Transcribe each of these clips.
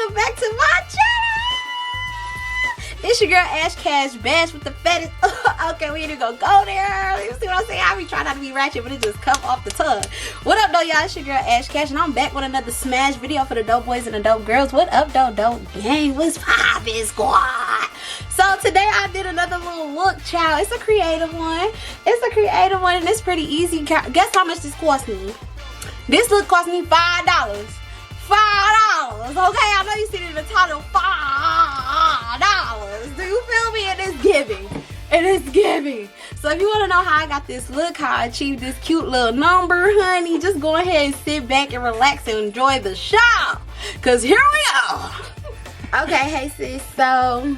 welcome back to my channel. It's your girl Ash Cash Bash with the fetish. Okay, we ain't gonna go there. You see what I'm saying? I be trying not to be ratchet, but it just come off the tongue. What up, though, y'all? It's your girl Ash Cash, and I'm back with another smash video for the dope boys and the dope girls. What up, though, dope gang? What's poppin', squad? So today I did another little look, child. It's a creative one. It's a creative one, and it's pretty easy. Guess how much this cost me? This look cost me $5. $5. Okay, I know you see it in the title. $5. Do you feel me? It is giving. It is giving. So if you want to know how I got this look, how I achieved this cute little number, honey, just go ahead and sit back and relax and enjoy the show. Cause here we go. Okay, hey sis. So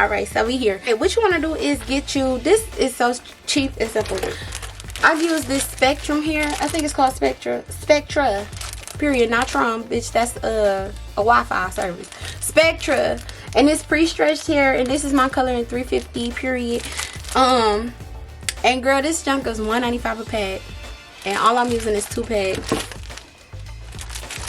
alright, so we here. Okay, what you want to do is get you, this is so cheap and simple. I've used this Spectrum here. I think it's called Spectra, period, not Trum, bitch. That's a Wi-Fi service. Spectra, and it's pre-stretched hair, and this is my color in 350, period. And girl, this junk is $1.95 a pack, and all I'm using is 2 packs.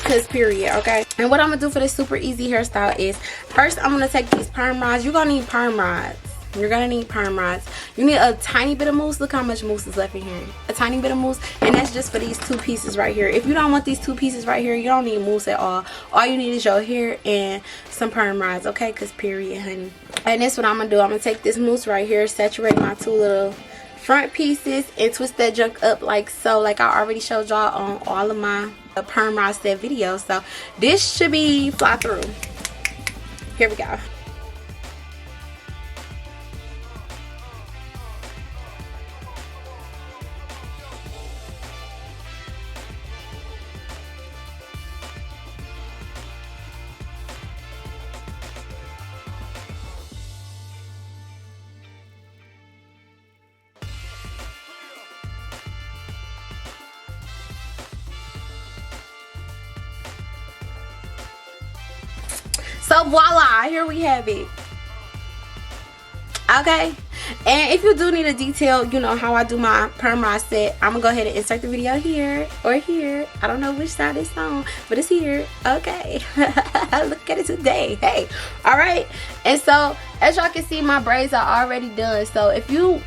Cause period, okay. And what I'm gonna do for this super easy hairstyle is, first I'm gonna take these perm rods. You're gonna need perm rods. You're gonna need perm rods. You need a tiny bit of mousse. Look how much mousse is left in here. A tiny bit of mousse, and that's just for these 2 pieces right here. If you don't want these 2 pieces right here, you don't need mousse at all. All you need is your hair and some perm rods, okay? Cause period, honey. And that's what I'm gonna do. I'm gonna take this mousse right here, saturate my 2 little front pieces, and twist that junk up like so, like I already showed y'all on all of my perm rod set videos. So this should be fly through. Here we go. So voila, here we have it. Okay, and if you do need a detail, you know how I do my perm rod set, I'm gonna go ahead and insert the video here or here. I don't know which side it's on, but it's here. Okay. Look at it today. Hey, all right. And so as y'all can see, my braids are already done. So if you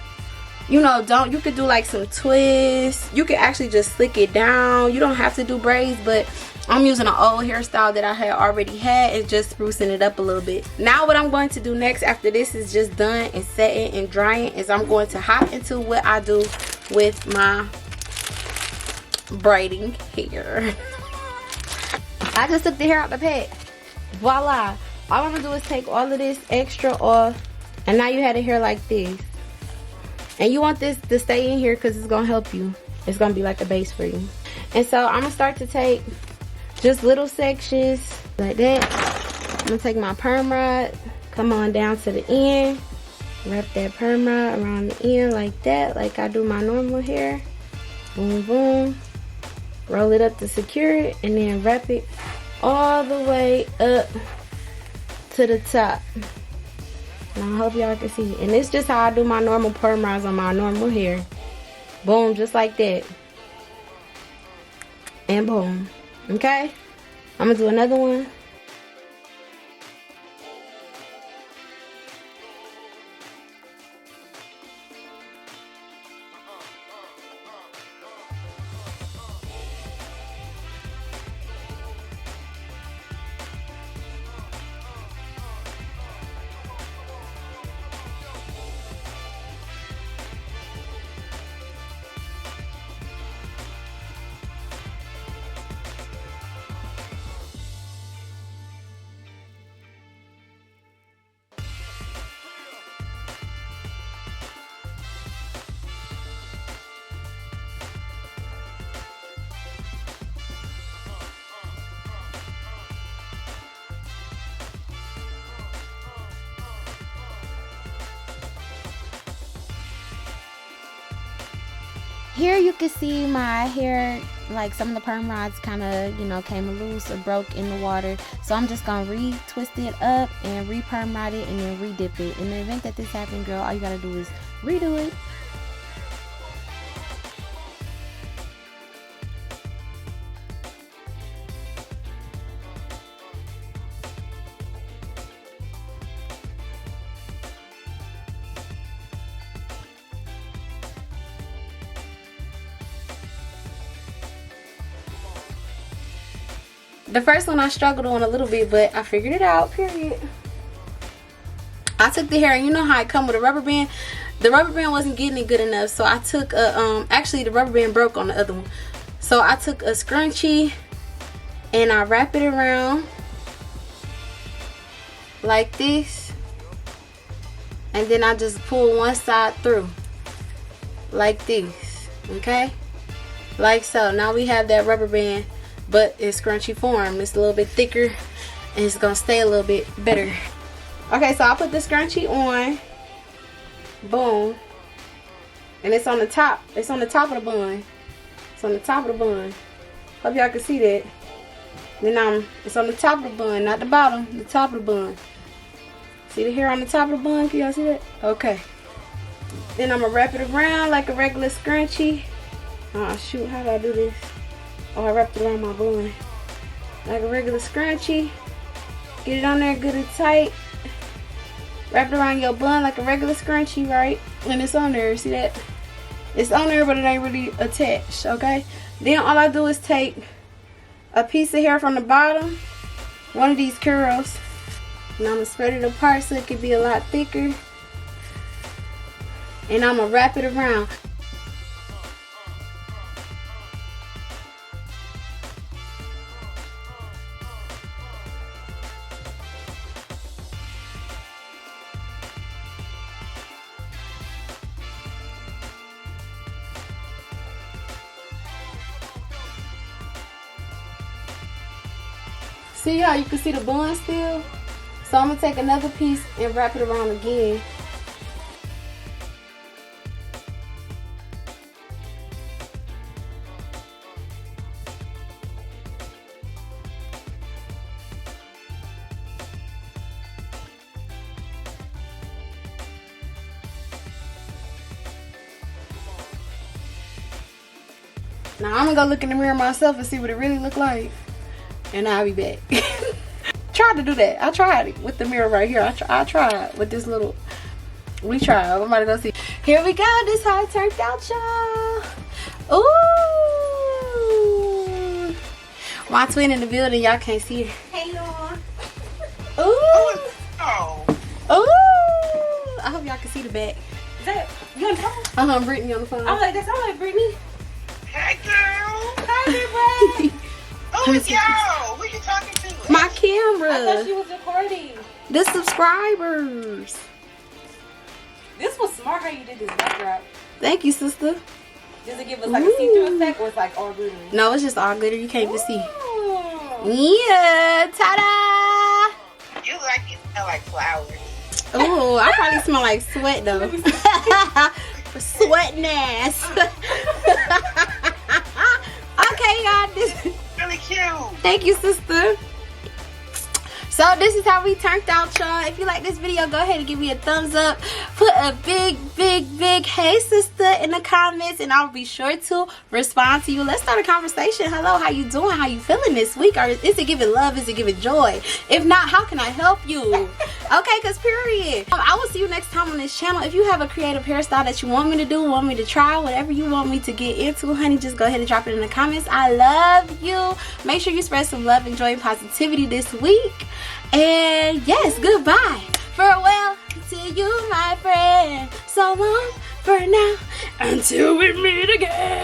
know, you could do like some twists. You could actually just slick it down. You don't have to do braids, but I'm using an old hairstyle that I had already had and just sprucing it up a little bit. Now what I'm going to do next after this is just done and setting and drying is I'm going to hop into what I do with my braiding hair. I just took the hair out the pack. Voila. All I'm going to do is take all of this extra off, and now you have the hair like this. And you want this to stay in here because it's going to help you. It's going to be like a base for you. And so I'm going to start to take just little sections like that. I'm going to take my perm rod, come on down to the end, wrap that perm rod around the end like that, like I do my normal hair. Boom, boom. Roll it up to secure it, and then wrap it all the way up to the top. And I hope y'all can see. And this is just how I do my normal perm rods on my normal hair. Boom, just like that. And boom. Okay? I'm going to do another one. Here you can see my hair, like some of the perm rods kind of, you know, came loose or broke in the water. So I'm just going to re-twist it up and re-perm rod it and then re-dip it. In the event that this happened, girl, all you got to do is redo it. The first one I struggled on a little bit, but I figured it out, period. I took the hair, and you know how it come with a rubber band? The rubber band wasn't getting it good enough, so I took a, actually the rubber band broke on the other one. So I took a scrunchie, and I wrap it around like this. And then I just pull one side through, like this, okay? Like so. Now we have that rubber band, but in scrunchy form. It's a little bit thicker, and it's gonna stay a little bit better. Okay, so I put the scrunchie on. Boom. And it's on the top. It's on the top of the bun. It's on the top of the bun. Hope y'all can see that. Then it's on the top of the bun, not the bottom, the top of the bun. See the hair on the top of the bun? Can y'all see that? Okay. Then I'm gonna wrap it around like a regular scrunchie. Oh shoot, how do I do this? Oh, I wrapped it around my bun. Like a regular scrunchie. Get it on there good and tight. Wrap it around your bun like a regular scrunchie, right? And it's on there, see that? It's on there, but it ain't really attached, okay? Then all I do is take a piece of hair from the bottom, one of these curls, and I'm gonna spread it apart so it can be a lot thicker. And I'm gonna wrap it around. See how you can see the bun still? So I'm gonna take another piece and wrap it around again. Now I'm gonna go look in the mirror myself and see what it really look like. And I'll be back. Tried to do that. I tried it with the mirror right here. I tried with this little. We tried. I'm about to go see. Here we go. This is how it turned out, y'all. Ooh. My twin in the building. Y'all can't see her. Hey, y'all. Ooh. Oh. Ooh. I hope y'all can see the back. Is that you on the phone? Brittany on the phone. I'm like, that sound like Brittany. Hey, girl. Hi, Brittany. Oh, yo, who you talking to? My camera. I thought she was recording. The subscribers. This was smart how you did this backdrop. Thank you, sister. Does it give us like a see-through effect or it's like all glitter? No, it's just all glitter. You can't even see. Ooh. Yeah, ta-da! You like it smell like flowers. Oh, I probably smell like sweat though. Sweating ass. Okay, y'all. This really cute. Thank you, sister. So this is how we turned out, y'all. If you like this video, go ahead and give me a thumbs up. Put a big hey sister in the comments, and I'll be sure to respond to you. Let's start a conversation. Hello, how you doing? How you feeling this week? Or is it giving love? Is it giving joy? If not, how can I help you? Okay, because period. I will see you next time on this channel. If you have a creative hairstyle that you want me to do, want me to try, whatever you want me to get into, honey, just go ahead and drop it in the comments. I love you. Make sure you spread some love and joy and positivity this week. And yes, goodbye. Farewell to you, my friend. So long for now, until we meet again.